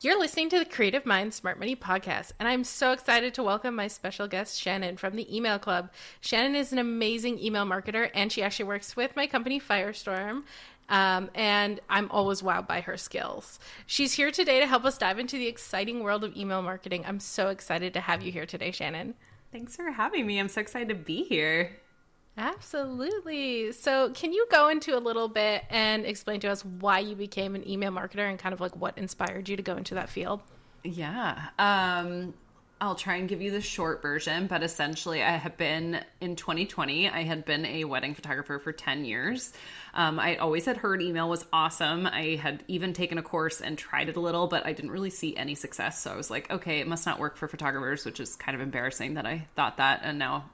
You're listening to the Creative Mind Smart Money podcast, and I'm so excited to welcome my special guest, Shannon, from the Email Club. Shannon is an amazing email marketer, and she actually works with my company, Firestorm, and I'm always wowed by her skills. She's here today to help us dive into the exciting world of email marketing. I'm so excited to have you here today, Shannon. Thanks for having me. I'm so excited to be here. Absolutely. So can you go into a little bit and explain to us why you became an email marketer and kind of like what inspired you to go into that field? Yeah. I'll try and give you the short version, but essentially I have been in 2020, I had been a wedding photographer for 10 years. I always had heard email was awesome. I had even taken a course and tried it a little, but I didn't really see any success. So I was like, okay, it must not work for photographers, which is kind of embarrassing that I thought that. And now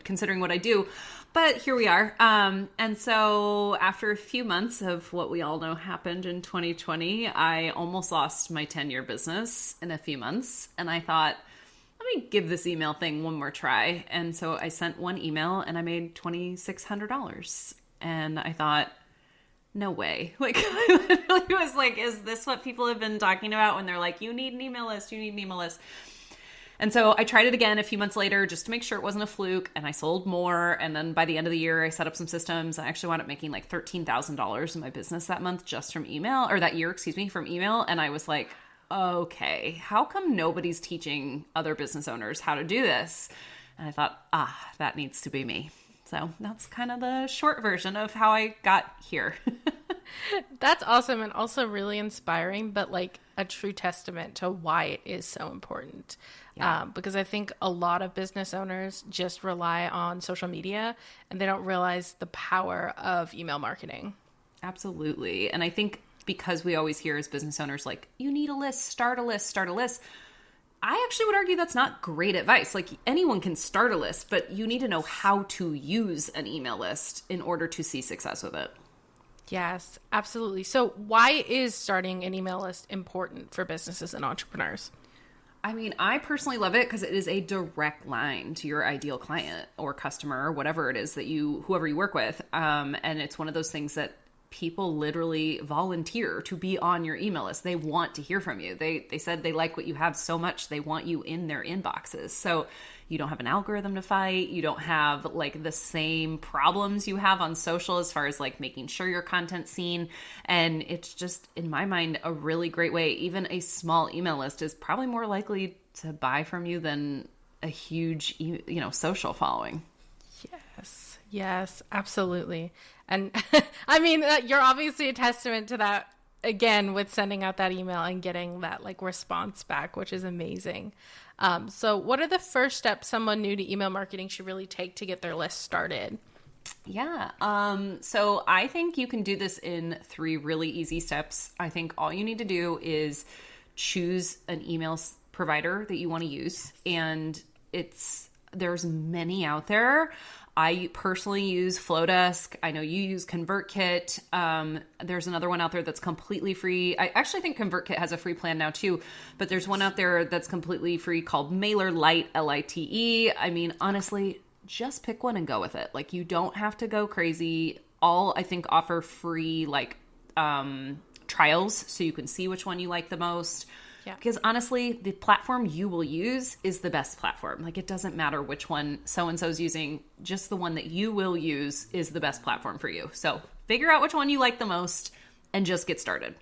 considering what I do, but here we are. And so after a few months of what we all know happened in 2020, I almost lost my 10-year business in a few months. And I thought, let me give this email thing one more try. And so I sent one email and I made $2,600. And I thought, no way. Like, I literally was like, is this what people have been talking about when they're like, you need an email list, you need an email list? And so I tried it again a few months later just to make sure it wasn't a fluke, and I sold more. And then by the end of the year, I set up some systems. I actually wound up making like $13,000 in my business that month just from email, or that year, from email. And I was like, okay, how come nobody's teaching other business owners how to do this? And I thought, that needs to be me. So that's kind of the short version of how I got here. That's awesome and also really inspiring, but like a true testament to why it is so important. Yeah. Because I think a lot of business owners just rely on social media and they don't realize the power of email marketing. Absolutely. And I think because we always hear as business owners, like, you need a list, start a list, start a list. I actually would argue that's not great advice. Like, anyone can start a list, but you need to know how to use an email list in order to see success with it. Yes, absolutely. So why is starting an email list important for businesses and entrepreneurs? I mean, I personally love it because it is a direct line to your ideal client or customer or whatever it is that whoever you work with. And it's one of those things that people literally volunteer to be on your email list. They want to hear from you. They said they like what you have so much, they want you in their inboxes. So you don't have an algorithm to fight. You don't have like the same problems you have on social as far as like making sure your content's seen. And it's just, in my mind, a really great way. Even a small email list is probably more likely to buy from you than a huge, social following. Yes, absolutely. And I mean, you're obviously a testament to that, again, with sending out that email and getting that like response back, which is amazing. So what are the first steps someone new to email marketing should really take to get their list started? Yeah. So I think you can do this in 3 really easy steps. I think all you need to do is choose an email provider that you want to use. And there's many out there. I personally use Flowdesk. I know you use ConvertKit. There's another one out there that's completely free. I actually think ConvertKit has a free plan now too, but there's one out there that's completely free called MailerLite, Lite. I mean, honestly, just pick one and go with it. Like, you don't have to go crazy. All, I think, offer free trials so you can see which one you like the most. Yeah. Because honestly, the platform you will use is the best platform. Like, it doesn't matter which one so-and-so's using, just the one that you will use is the best platform for you. So figure out which one you like the most and just get started.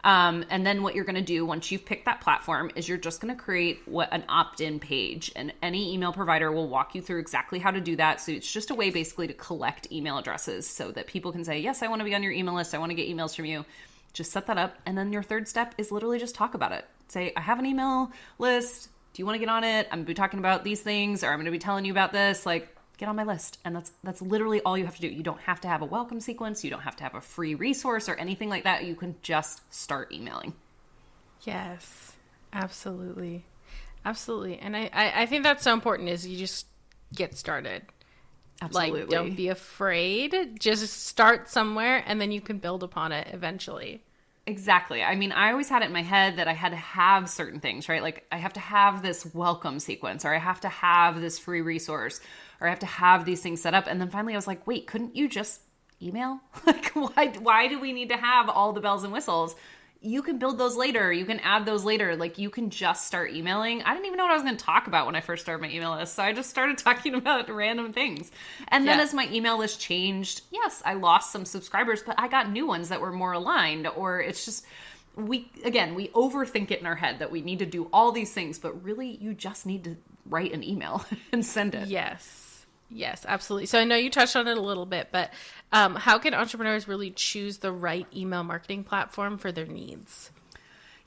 And then what you're going to do once you've picked that platform is you're just going to create an opt-in page, and any email provider will walk you through exactly how to do that. So it's just a way basically to collect email addresses so that people can say, yes, I want to be on your email list. I want to get emails from you. Just set that up. And then your third step is literally just talk about it. Say, I have an email list. Do you want to get on it? I'm going to be talking about these things, or I'm going to be telling you about this. Like, get on my list. And that's literally all you have to do. You don't have to have a welcome sequence. You don't have to have a free resource or anything like that. You can just start emailing. Yes, absolutely. Absolutely. And I think that's so important, is you just get started. Absolutely. Like, don't be afraid. Just start somewhere and then you can build upon it eventually. Exactly. I mean, I always had it in my head that I had to have certain things, right? Like, I have to have this welcome sequence, or I have to have this free resource, or I have to have these things set up. And then finally I was like, wait, couldn't you just email? Like, why do we need to have all the bells and whistles? you can build those later. You can add those later. Like, you can just start emailing. I didn't even know what I was going to talk about when I first started my email list. So I just started talking about random things. And then as my email list changed, yes, I lost some subscribers, but I got new ones that were more aligned. Or it's just, we overthink it in our head that we need to do all these things, but really you just need to write an email and send it. Yes, absolutely. So I know you touched on it a little bit, but how can entrepreneurs really choose the right email marketing platform for their needs?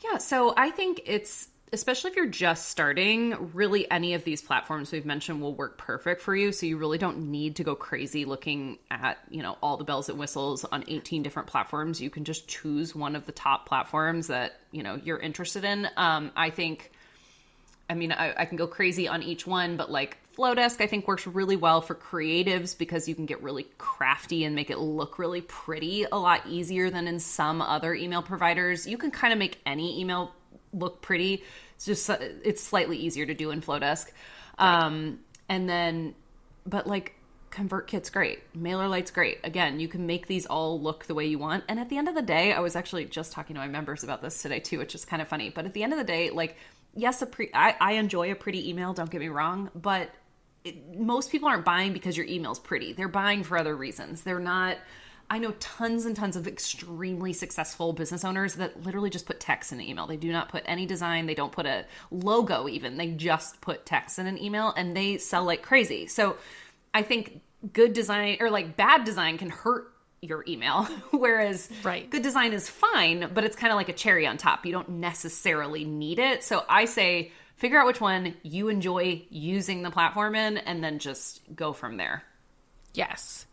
Yeah, so I think it's, especially if you're just starting, really any of these platforms we've mentioned will work perfect for you. So you really don't need to go crazy looking at, all the bells and whistles on 18 different platforms. You can just choose one of the top platforms that, you're interested in. I can go crazy on each one, but like Flowdesk, I think works really well for creatives because you can get really crafty and make it look really pretty a lot easier than in some other email providers. You can kind of make any email look pretty. It's slightly easier to do in Flowdesk. But like ConvertKit's great. MailerLite's great. Again, you can make these all look the way you want. And at the end of the day, I was actually just talking to my members about this today too, which is kind of funny. But at the end of the day, like, yes, I enjoy a pretty email, don't get me wrong, but most people aren't buying because your email's pretty. They're buying for other reasons. They're not. I know tons and tons of extremely successful business owners that literally just put text in an email. They do not put any design. They don't put a logo even. They just put text in an email and they sell like crazy. So I think good design or like bad design can hurt your email, whereas good design is fine, but it's kind of like a cherry on top. You don't necessarily need it. So I say figure out which one you enjoy using the platform in and then just go from there. Yes.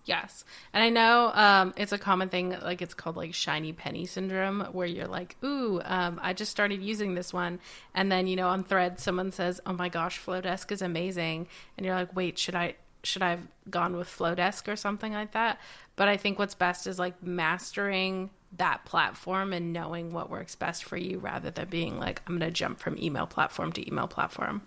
And I know it's a common thing, like it's called like shiny penny syndrome, where you're like, ooh, I just started using this one. And then, on Threads, someone says, oh my gosh, Flowdesk is amazing. And you're like, wait, should I have gone with Flowdesk or something like that? But I think what's best is like mastering that platform and knowing what works best for you rather than being like, I'm going to jump from email platform to email platform.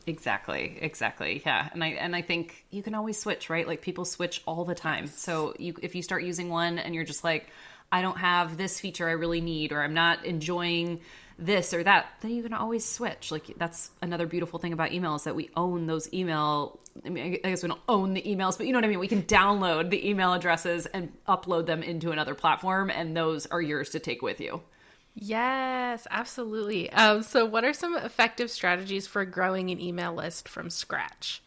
Exactly. Yeah. And I think you can always switch, right? Like people switch all the time. Yes. So if you start using one and you're just like, I don't have this feature I really need, or I'm not enjoying this or that, then you can always switch. Like that's another beautiful thing about email is that we own those email. I mean, I guess we don't own the emails, but you know what I mean? We can download the email addresses and upload them into another platform, and those are yours to take with you. Yes, absolutely. So what are some effective strategies for growing an email list from scratch?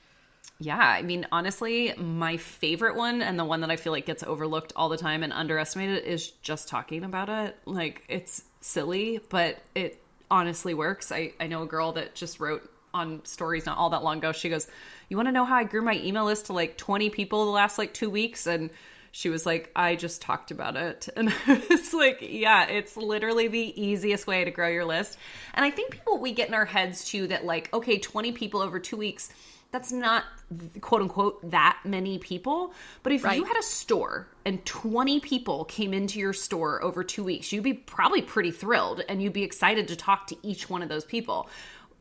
Yeah, I mean, honestly, my favorite one and the one that I feel like gets overlooked all the time and underestimated is just talking about it. Like, it's silly, but it honestly works. I know a girl that just wrote on stories not all that long ago. She goes, you want to know how I grew my email list to like 20 people the last like 2 weeks? And she was like, I just talked about it. And it's like, yeah, it's literally the easiest way to grow your list. And I think we get in our heads too that like, okay, 20 people over 2 weeks, that's not quote unquote that many people. But if you had a store and 20 people came into your store over 2 weeks, you'd be probably pretty thrilled and you'd be excited to talk to each one of those people.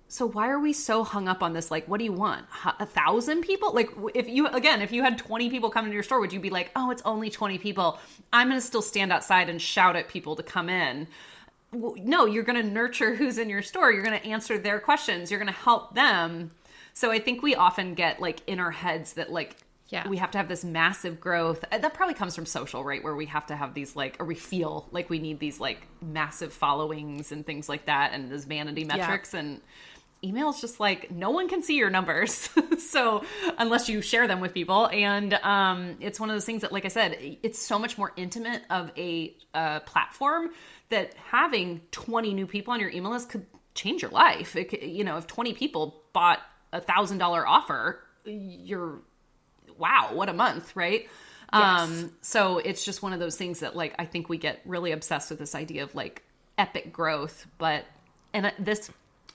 So why are we so hung up on this? Like, what do you want? 1,000 people? Like, if you had 20 people come into your store, would you be like, oh, it's only 20 people. I'm going to still stand outside and shout at people to come in. Well, no, you're going to nurture who's in your store. You're going to answer their questions. You're going to help them. So I think we often get like in our heads that like, we have to have this massive growth. That probably comes from social, right? Where we have to have these like, or we feel like we need these like massive followings and things like that. And those vanity metrics and email is just like, no one can see your numbers. So unless you share them with people. And it's one of those things that, like I said, it's so much more intimate of a platform that having 20 new people on your email list could change your life. It could, if 20 people bought $1,000 offer, wow, what a month, right? Yes. So it's just one of those things that like, I think we get really obsessed with this idea of like epic growth,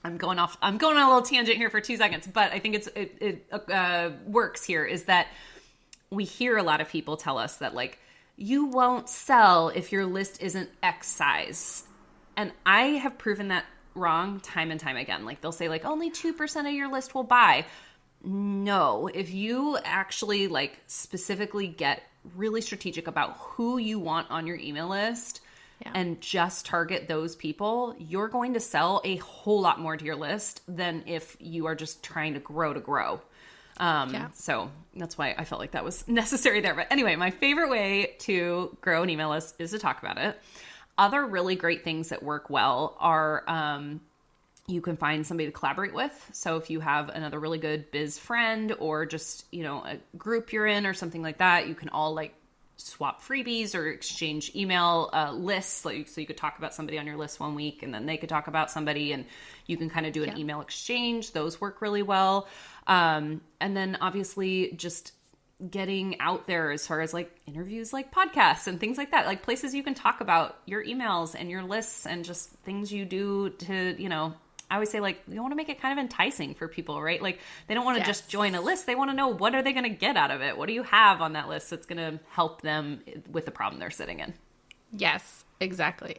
I'm going on a little tangent here for 2 seconds, but I think it works here is that we hear a lot of people tell us that like, you won't sell if your list isn't X size. And I have proven that wrong time and time again. Like they'll say like only 2% of your list will buy. No, if you actually like specifically get really strategic about who you want on your email list, and just target those people, you're going to sell a whole lot more to your list than if you are just trying to grow. So that's why I felt like that was necessary there. But anyway, my favorite way to grow an email list is to talk about it. Other really great things that work well are, you can find somebody to collaborate with. So if you have another really good biz friend or just, a group you're in or something like that, you can all like swap freebies or exchange email lists. So you could talk about somebody on your list one week and then they could talk about somebody and you can kind of do an email exchange. Those work really well. And then obviously just getting out there as far as like interviews, like podcasts and things like that, like places you can talk about your emails and your lists and just things you do to, I always say like, you want to make it kind of enticing for people, right? Like they don't want to just join a list. They want to know, what are they going to get out of it? What do you have on that list that's going to help them with the problem they're sitting in? Yes, exactly.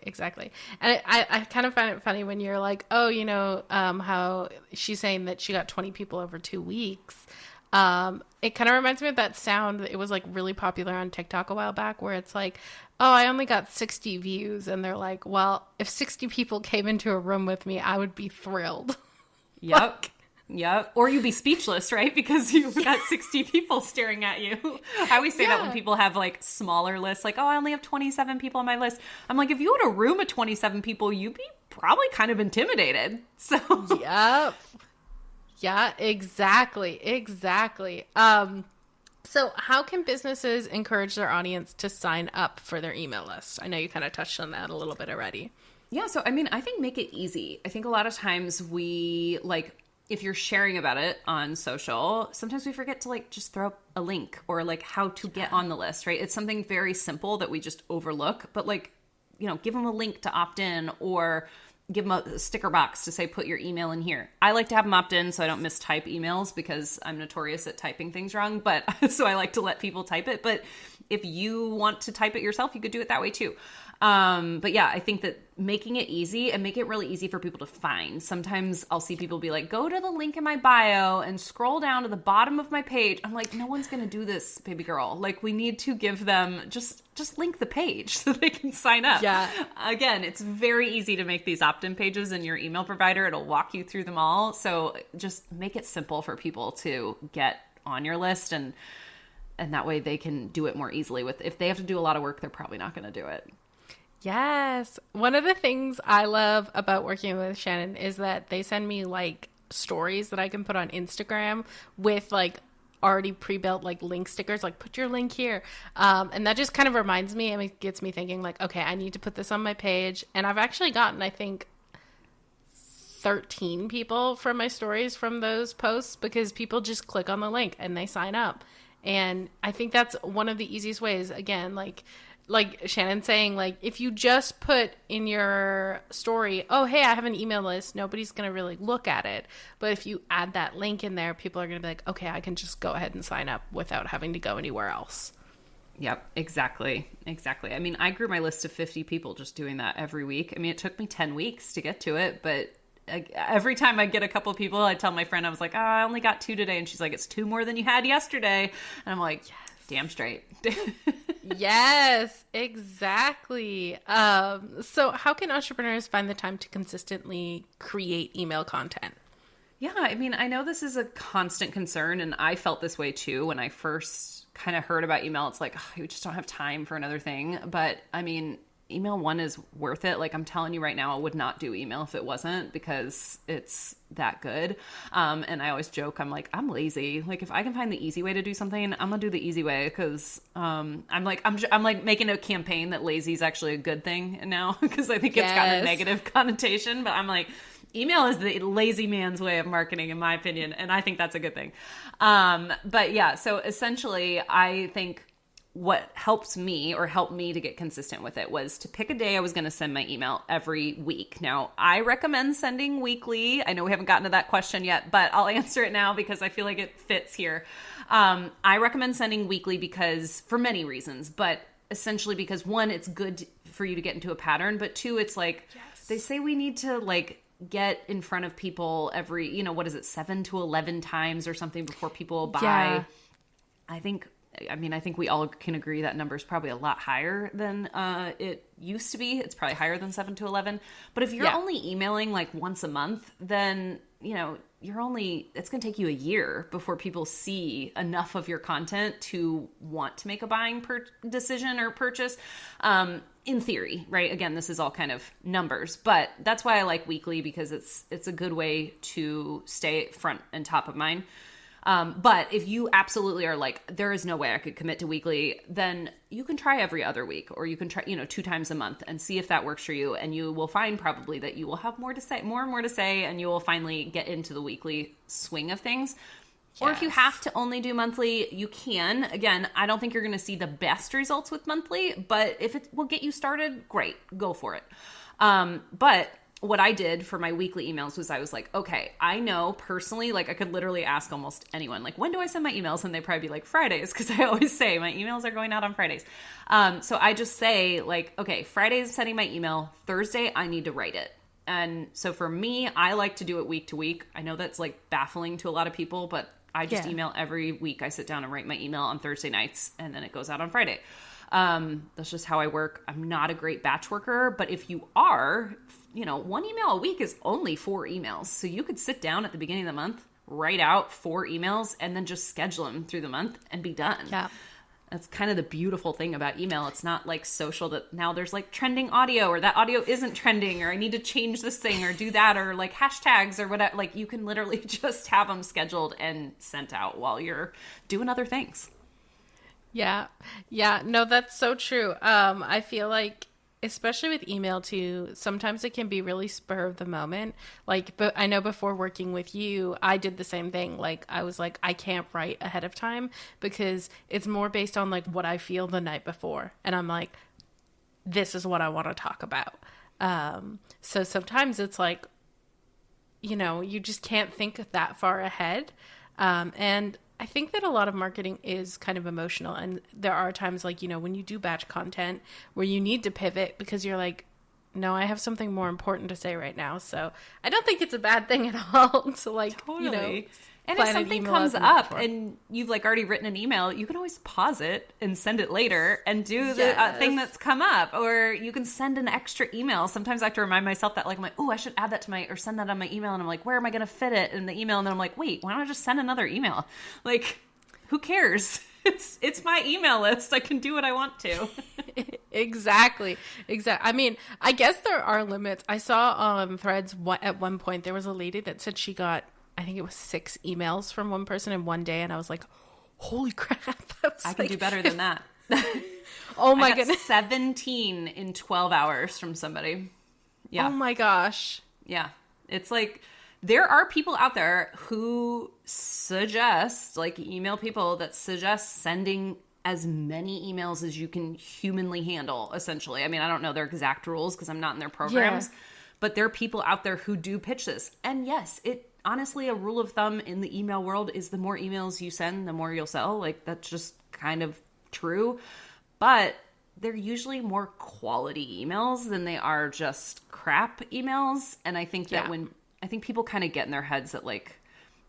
And I kind of find it funny when you're like, oh, how she's saying that she got 20 people over 2 weeks. It kind of reminds me of that sound. It was like really popular on TikTok a while back where it's like, oh, I only got 60 views. And they're like, well, if 60 people came into a room with me, I would be thrilled. Yep. Yep. Or you'd be speechless, right? Because you've got 60 people staring at you. I always say that when people have like smaller lists, like, oh, I only have 27 people on my list. I'm like, if you had a room of 27 people, you'd be probably kind of intimidated. So, yep. Yeah, exactly. So how can businesses encourage their audience to sign up for their email list? I know you kind of touched on that a little bit already. Yeah. So, I think make it easy. I think a lot of times we like, if you're sharing about it on social, sometimes we forget to like just throw up a link or like how to get on the list, right? It's something very simple that we just overlook, but like, give them a link to opt in or give them a sticker box to say, put your email in here. I like to have them opt in so I don't mistype emails because I'm notorious at typing things wrong, but so I like to let people type it. But if you want to type it yourself, you could do it that way too. But yeah, I think that making it easy and make it really easy for people to find. Sometimes I'll see people be like, go to the link in my bio and scroll down to the bottom of my page. I'm like, no one's going to do this, baby girl. Like we need to give them just link the page so they can sign up. Yeah. Again, it's very easy to make these opt-in pages in your email provider. It'll walk you through them all. So just make it simple for people to get on your list and that way they can do it more easily. If they have to do a lot of work, they're probably not going to do it. Yes. One of the things I love about working with Shannon is that they send me like stories that I can put on Instagram with like already pre-built like link stickers, like put your link here. And that just kind of reminds me and it gets me thinking like, okay, I need to put this on my page. And I've actually gotten, I think, 13 people from my stories from those posts because people just click on the link and they sign up. And I think that's one of the easiest ways. Again, like Shannon saying, like, if you just put in your story, oh, hey, I have an email list, nobody's going to really look at it. But if you add that link in there, people are going to be like, okay, I can just go ahead and sign up without having to go anywhere else. Yep, exactly. I grew my list to 50 people just doing that every week. It took me 10 weeks to get to it, but every time I get a couple of people, I tell my friend, I was like, I only got 2 today. And she's like, it's 2 more than you had yesterday. And I'm like, yes. Damn straight. Yes, exactly. So how can entrepreneurs find the time to consistently create email content? Yeah, I know this is a constant concern, and I felt this way too when I first kind of heard about email. It's like, you just don't have time for another thing. But email one is worth it. Like I'm telling you right now, I would not do email if it wasn't because it's that good. And I always joke, I'm like, I'm lazy. Like if I can find the easy way to do something, I'm gonna do the easy way because I'm like making a campaign that lazy is actually a good thing now because I think it's gotten a negative connotation. But I'm like, email is the lazy man's way of marketing, in my opinion, and I think that's a good thing. But yeah, so essentially, I think what helped me to get consistent with it was to pick a day I was going to send my email every week. Now, I recommend sending weekly. I know we haven't gotten to that question yet, but I'll answer it now because I feel like it fits here. I recommend sending weekly because for many reasons, but essentially because one, it's good for you to get into a pattern, but two, it's like they say we need to like get in front of people every, 7 to 11 times or something before people buy. I think I mean, I think we all can agree that number is probably a lot higher than it used to be. It's probably higher than 7 to 11. But if you're only emailing like once a month, then, you know, it's going to take you a year before people see enough of your content to want to make a buying decision or purchase. In theory, right? Again, this is all kind of numbers, but that's why I like weekly, because it's a good way to stay front and top of mind. But if you absolutely are like, there is no way I could commit to weekly, then you can try every other week, or you can try, 2 times a month and see if that works for you. And you will find probably that you will have more and more to say, and you will finally get into the weekly swing of things. Yes. Or if you have to only do monthly, you can. Again, I don't think you're going to see the best results with monthly, but if it will get you started, great, go for it. But what I did for my weekly emails was I was like, okay, I know personally, like I could literally ask almost anyone, like, when do I send my emails? And they probably be like, Fridays, because I always say my emails are going out on Fridays. So I just say like, okay, Friday's sending my email, Thursday I need to write it. And so for me, I like to do it week to week. I know that's like baffling to a lot of people, but I just email every week. I sit down and write my email on Thursday nights, and then it goes out on Friday. That's just how I work. I'm not a great batch worker, but if you are, 1 email a week is only 4 emails. So you could sit down at the beginning of the month, write out 4 emails, and then just schedule them through the month and be done. Yeah. That's kind of the beautiful thing about email. It's not like social that now there's like trending audio, or that audio isn't trending, or I need to change this thing or do that, or like hashtags or whatever. Like you can literally just have them scheduled and sent out while you're doing other things. Yeah. Yeah. No, that's so true. I feel like, especially with email too, sometimes it can be really spur of the moment. Like, but I know before working with you, I did the same thing. Like, I was like, I can't write ahead of time because it's more based on like what I feel the night before. And I'm like, this is what I want to talk about. So sometimes it's like, you just can't think that far ahead. And I think that a lot of marketing is kind of emotional, and there are times like, when you do batch content where you need to pivot because you're like, no, I have something more important to say right now. So I don't think it's a bad thing at all to like, totally. And if something comes up and you've like already written an email, you can always pause it and send it later and do the thing that's come up. Or you can send an extra email. Sometimes I have to remind myself that, like, I'm like, oh, I should add that to or send that on my email. And I'm like, where am I going to fit it in the email? And then I'm like, wait, why don't I just send another email? Like, who cares? It's my email list. I can do what I want to. Exactly. I mean, I guess there are limits. I saw on Threads at one point, there was a lady that said she got, I think it was 6 emails from one person in one day. And I was like, holy crap. I can do better than that. Oh my goodness. 17 in 12 hours from somebody. Yeah. Oh my gosh. Yeah. It's like, there are people out there who suggest, like email people that suggest sending as many emails as you can humanly handle, essentially. I mean, I don't know their exact rules because I'm not in their programs, but there are people out there who do pitch this. And yes, honestly, a rule of thumb in the email world is the more emails you send, the more you'll sell. Like, that's just kind of true. But they're usually more quality emails than they are just crap emails. And I think that I think people kind of get in their heads that like,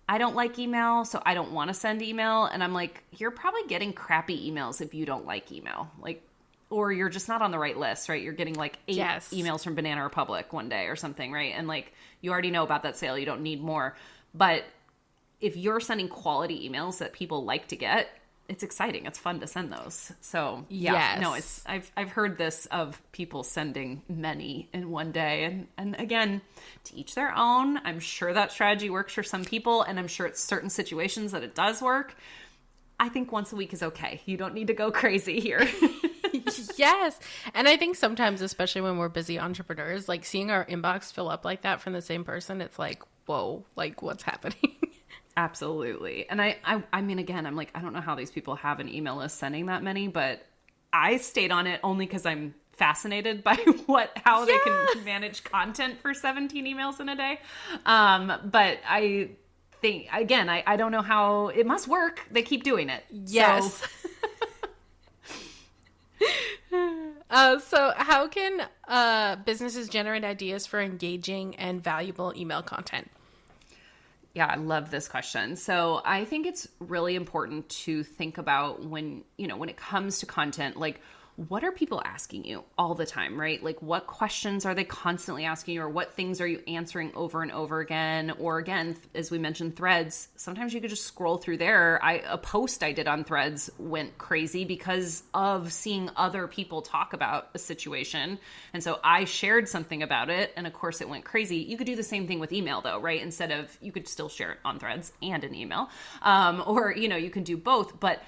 I don't like email, so I don't want to send email. And I'm like, you're probably getting crappy emails if you don't like email. Like, or you're just not on the right list, right? You're getting like 8 emails from Banana Republic one day or something, right? And like, you already know about that sale. You don't need more. But if you're sending quality emails that people like to get, it's exciting. It's fun to send those. So I've heard this of people sending many in one day. And again, to each their own. I'm sure that strategy works for some people, and I'm sure it's certain situations that it does work. I think once a week is okay. You don't need to go crazy here. Yes. And I think sometimes, especially when we're busy entrepreneurs, like seeing our inbox fill up like that from the same person, it's like, whoa, like what's happening? Absolutely. And I mean, again, I'm like, I don't know how these people have an email list sending that many, but I stayed on it only because I'm fascinated by how they can manage content for 17 emails in a day. But I think, again, I don't know how it must work. They keep doing it. Yes. So how can businesses generate ideas for engaging and valuable email content? Yeah, I love this question. So I think it's really important to think about when it comes to content, like, what are people asking you all the time, right? Like, what questions are they constantly asking you, or what things are you answering over and over again? Or again, as we mentioned, threads, sometimes you could just scroll through there. A post I did on threads went crazy because of seeing other people talk about a situation. And so I shared something about it, and of course it went crazy. You could do the same thing with email though, right? You could still share it on threads and an email. Or, you can do both, but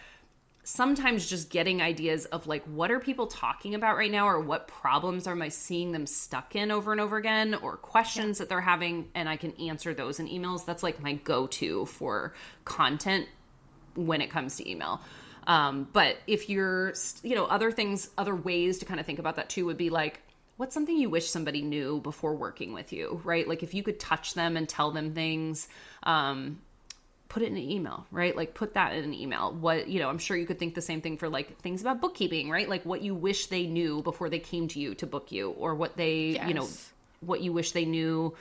sometimes just getting ideas of like, what are people talking about right now, or what problems am I seeing them stuck in over and over again, or questions that they're having, and I can answer those in emails. That's like my go-to for content when it comes to email. But if you're, other ways to kind of think about that too would be like, what's something you wish somebody knew before working with you, right? Like if you could touch them and tell them things, put it in an email, right? Like put that in an email. What, I'm sure you could think the same thing for like things about bookkeeping, right? Like what you wish they knew before they came to you to book you, or what they, what you wish they knew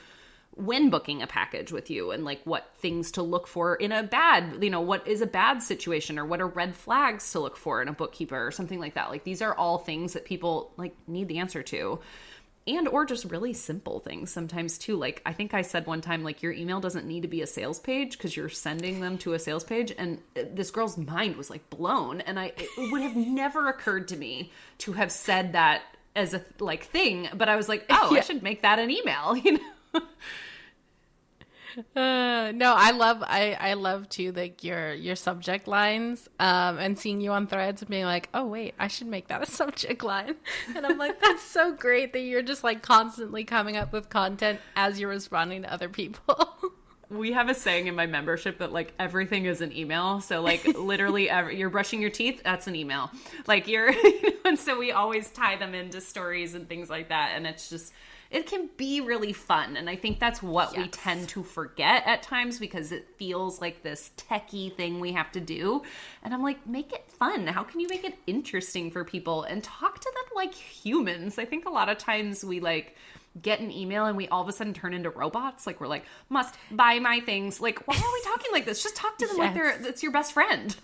when booking a package with you, and like what things to look for in a bad, what is a bad situation, or what are red flags to look for in a bookkeeper or something like that. Like these are all things that people like need the answer to. And or just really simple things sometimes too. Like I think I said one time, like your email doesn't need to be a sales page because you're sending them to a sales page. And this girl's mind was like blown. And it would have never occurred to me to have said that as a thing. But I was like, oh, I should make that an email, No, I love too, like your subject lines, and seeing you on threads and being like, oh wait, I should make that a subject line. And I'm like, that's so great that you're just like constantly coming up with content as you're responding to other people. We have a saying in my membership that like everything is an email. So like literally you're brushing your teeth, that's an email. Like and so we always tie them into stories and things like that. And it's just, it can be really fun. And I think that's what we tend to forget at times because it feels like this techie thing we have to do. And I'm like, make it fun. How can you make it interesting for people and talk to them like humans? I think a lot of times we like get an email and we all of a sudden turn into robots. Like we're like, must buy my things. Like, why are we talking like this? Just talk to them like it's your best friend.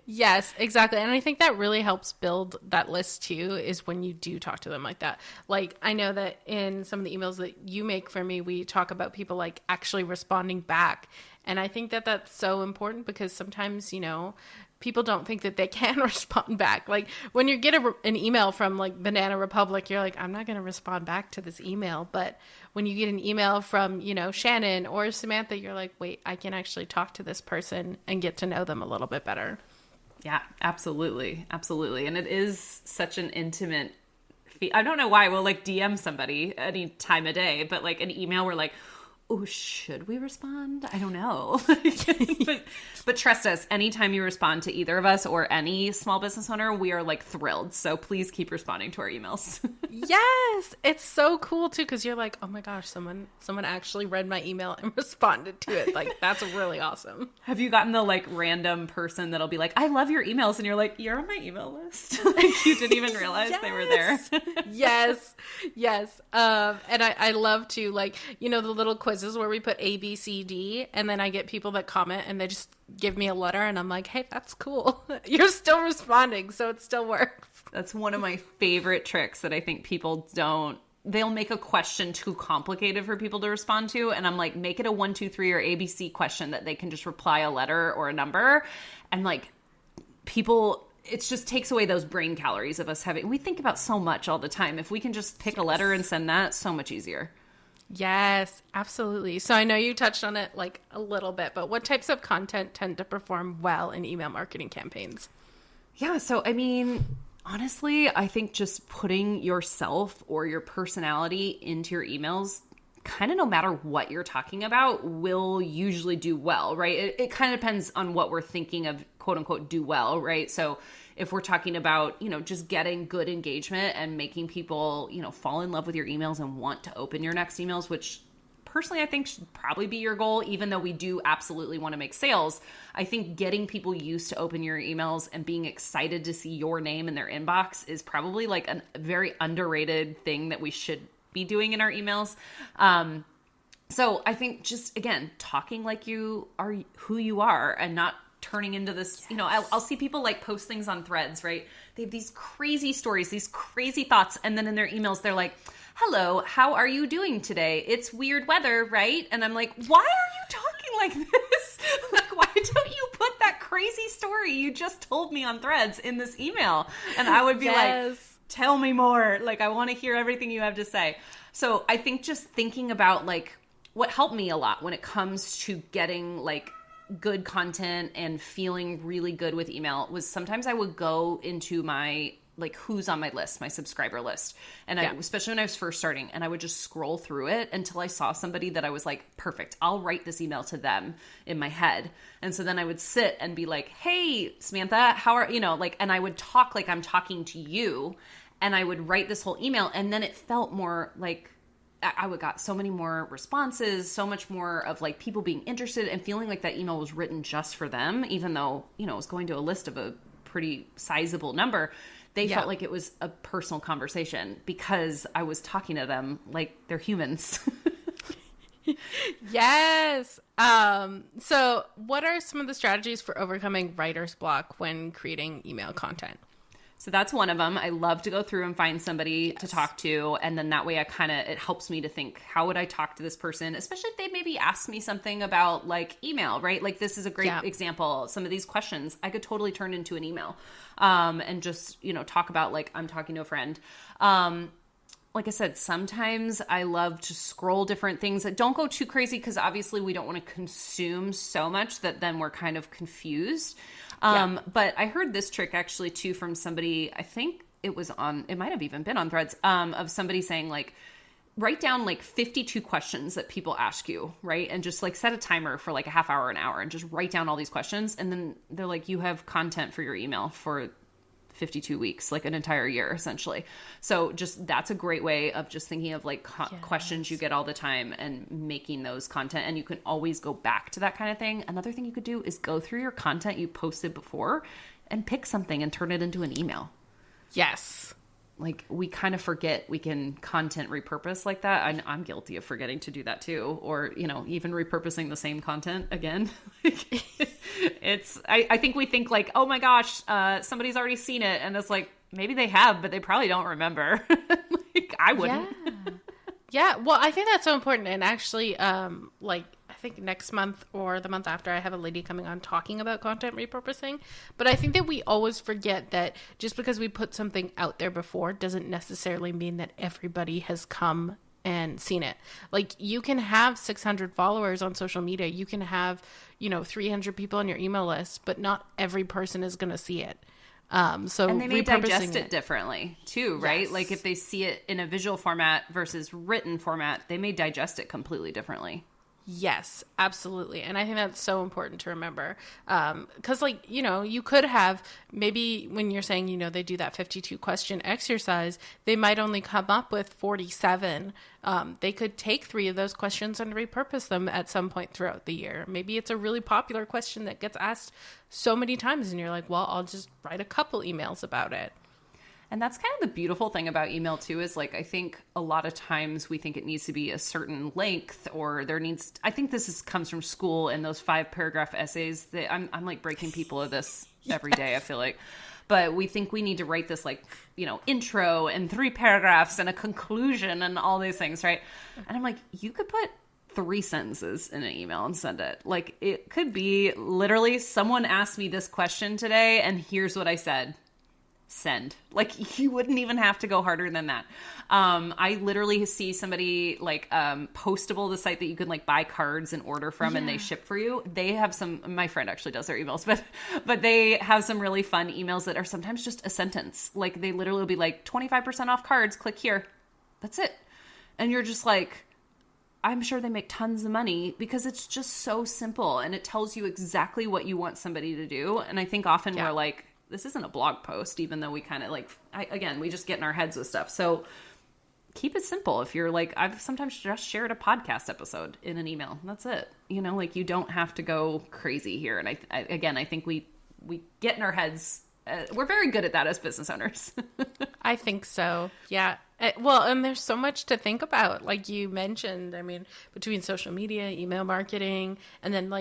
Yes, exactly. And I think that really helps build that list too, is when you do talk to them like that. Like I know that in some of the emails that you make for me, we talk about people like actually responding back. And I think that that's so important because sometimes, people don't think that they can respond back. Like when you get an email from like Banana Republic, you're like, I'm not going to respond back to this email. But when you get an email from, Shannon or Samantha, you're like, wait, I can actually talk to this person and get to know them a little bit better. Yeah, absolutely. Absolutely. And it is such an intimate I don't know why we'll like DM somebody any time of day, but like an email, we're like, oh, should we respond? I don't know. but trust us, anytime you respond to either of us or any small business owner, we are like thrilled. So please keep responding to our emails. Yes. It's so cool too. Cause you're like, oh my gosh, someone actually read my email and responded to it. Like that's really awesome. Have you gotten the like random person that'll be like, I love your emails. And you're like, you're on my email list. Like you didn't even realize they were there. Yes. And I love to like, the little quizzes where we put A, B, C, D, and then I get people that comment and they just give me a letter and I'm like, hey, that's cool. You're still responding, so it still works. That's one of my favorite tricks that I think people don't. They'll make a question too complicated for people to respond to. And I'm like, make it a 1, 2, 3 or ABC question that they can just reply a letter or a number. And like people, it just takes away those brain calories of us having, we think about so much all the time. If we can just pick a letter and send that, so much easier. Yes, absolutely. So I know you touched on it like a little bit, but what types of content tend to perform well in email marketing campaigns? Yeah. So, I mean, honestly, I think just putting yourself or your personality into your emails, kind of no matter what you're talking about, will usually do well, right? It kind of depends on what we're thinking of, quote unquote, do well, right? So if we're talking about, just getting good engagement and making people, fall in love with your emails and want to open your next emails, which personally I think should probably be your goal, even though we do absolutely want to make sales. I think getting people used to open your emails and being excited to see your name in their inbox is probably like a very underrated thing that we should be doing in our emails. So I think just, again, talking like you are who you are and not turning into this, you know, I'll see people like post things on Threads, right? They have these crazy stories, these crazy thoughts. And then in their emails, they're like, hello, how are you doing today? It's weird weather, right? And I'm like, why are you talking like this? Like, why don't you put that crazy story you just told me on Threads in this email? And I would be like, tell me more. Like, I want to hear everything you have to say. So I think just thinking about like what helped me a lot when it comes to getting like good content and feeling really good with email was sometimes I would go into my like who's on my list, my subscriber list. And I, especially when I was first starting, and I would just scroll through it until I saw somebody that I was like, perfect, I'll write this email to them in my head. And so then I would sit and be like, hey, Samantha, how are, you know, like, and I would talk like I'm talking to you, and I would write this whole email. And then it felt more like I would got so many more responses, so much more of like people being interested and feeling like that email was written just for them, even though, you know, it was going to a list of a pretty sizable number. They felt like it was a personal conversation because I was talking to them like they're humans. Yes. So what are some of the strategies for overcoming writer's block when creating email content? So that's one of them. I love to go through and find somebody to talk to. And then that way it helps me to think, how would I talk to this person? Especially if they maybe ask me something about like email, right? Like this is a great example. Some of these questions I could totally turn into an email and just, you know, talk about like I'm talking to a friend. Like I said, sometimes I love to scroll different things that don't go too crazy because obviously we don't want to consume so much that then we're kind of confused. But I heard this trick actually too from somebody, I think it might have even been on Threads, of somebody saying like, write down like 52 questions that people ask you, right? And just like set a timer for like a half hour, an hour, and just write down all these questions. And then they're like, you have content for your email for 52 weeks, like an entire year, essentially. So just, that's a great way of just thinking of like questions you get all the time and making those content. And you can always go back to that kind of thing. Another thing you could do is go through your content you posted before and pick something and turn it into an email. Yes. Like we kind of forget we can content repurpose like that. I'm guilty of forgetting to do that too. Or, you know, even repurposing the same content again. I think we think like, oh my gosh, somebody's already seen it. And it's like, maybe they have, but they probably don't remember. Like I wouldn't. Yeah. Well, I think that's so important. And actually, like, I think next month or the month after, I have a lady coming on talking about content repurposing. But I think that we always forget that just because we put something out there before doesn't necessarily mean that everybody has come and seen it. Like you can have 600 followers on social media. You can have, 300 people on your email list, but not every person is going to see it. So and they may digest it differently too, right? Yes. Like if they see it in a visual format versus written format, they may digest it completely differently. Yes, absolutely. And I think that's so important to remember. Because you could have maybe when you're saying, they do that 52 question exercise, they might only come up with 47. They could take 3 of those questions and repurpose them at some point throughout the year. Maybe it's a really popular question that gets asked so many times and you're like, well, I'll just write a couple emails about it. And that's kind of the beautiful thing about email too, is like, I think a lot of times we think it needs to be a certain length or I think this comes from school and those 5-paragraph essays that I'm like breaking people of this every day, I feel like. But we think we need to write this like, intro and 3 paragraphs and a conclusion and all these things, right? And I'm like, you could put 3 sentences in an email and send it. Like it could be literally someone asked me this question today and here's what I said. Send. Like you wouldn't even have to go harder than that. I literally see somebody like Postable, the site that you can like buy cards and order from and they ship for you. They have my friend actually does their emails, but they have some really fun emails that are sometimes just a sentence. Like they literally will be like 25% off cards, click here. That's it. And you're just like, I'm sure they make tons of money because it's just so simple and it tells you exactly what you want somebody to do. And I think often we're like, this isn't a blog post, even though we kind of like, we just get in our heads with stuff. So keep it simple. If you're like, I've sometimes just shared a podcast episode in an email. That's it. Like you don't have to go crazy here. And I think we get in our heads. We're very good at that as business owners. I think so. Yeah. Well, and there's so much to think about, like you mentioned. I mean, between social media, email marketing, and then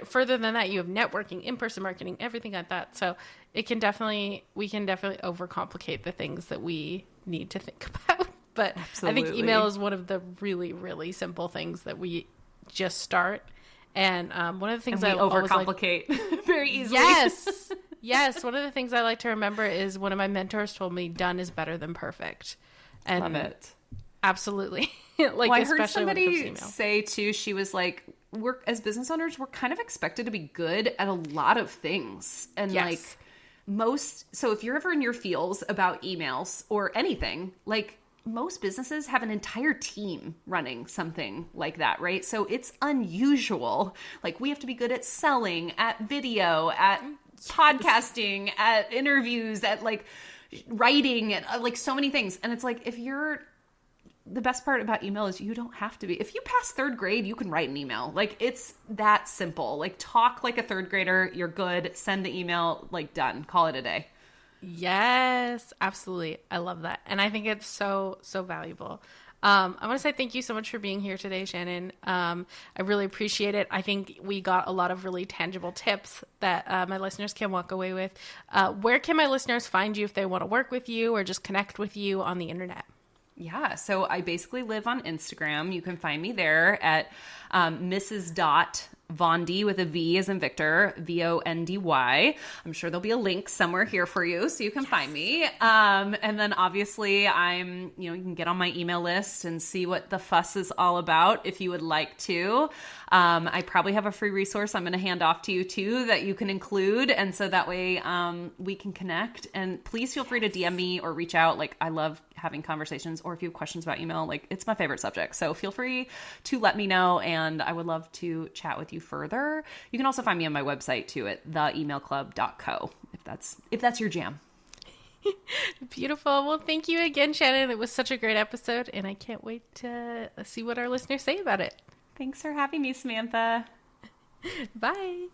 further than that, you have networking, in-person marketing, everything like that. So we can definitely overcomplicate the things that we need to think about. But absolutely. I think email is one of the really, really simple things that we just start. And one of the things we overcomplicate very easily. Yes. Yes, one of the things I like to remember is one of my mentors told me, done is better than perfect. And love it. Absolutely. I heard somebody say too, she was like, we're, as business owners, we're kind of expected to be good at a lot of things. And so if you're ever in your feels about emails or anything, most businesses have an entire team running something like that, right? So it's unusual. We have to be good at selling, at video, at podcasting, at interviews, at writing, at so many things. And it's the best part about email is you don't have to be. If you pass third grade, you can write an email. It's that simple. Talk like a third grader. You're good. Send the email. Done. Call it a day. Yes, absolutely. I love that. And I think it's so, so valuable. I want to say thank you so much for being here today, Shannon. I really appreciate it. I think we got a lot of really tangible tips that my listeners can walk away with. Where can my listeners find you if they want to work with you or just connect with you on the internet? Yeah, so I basically live on Instagram. You can find me there at Mrs. Vondy with a V as in Victor, Vondy. I'm sure there'll be a link somewhere here for you so you can find me. And then obviously you can get on my email list and see what the fuss is all about if you would like to. I probably have a free resource I'm going to hand off to you too that you can include. And so that way we can connect, and please feel free to DM me or reach out. I love having conversations, or if you have questions about email, it's my favorite subject. So feel free to let me know, and I would love to chat with you further. You can also find me on my website too at theemailclub.co if that's your jam. Beautiful. Well, thank you again, Shannon. It was such a great episode, and I can't wait to see what our listeners say about it. Thanks for having me, Samantha. Bye.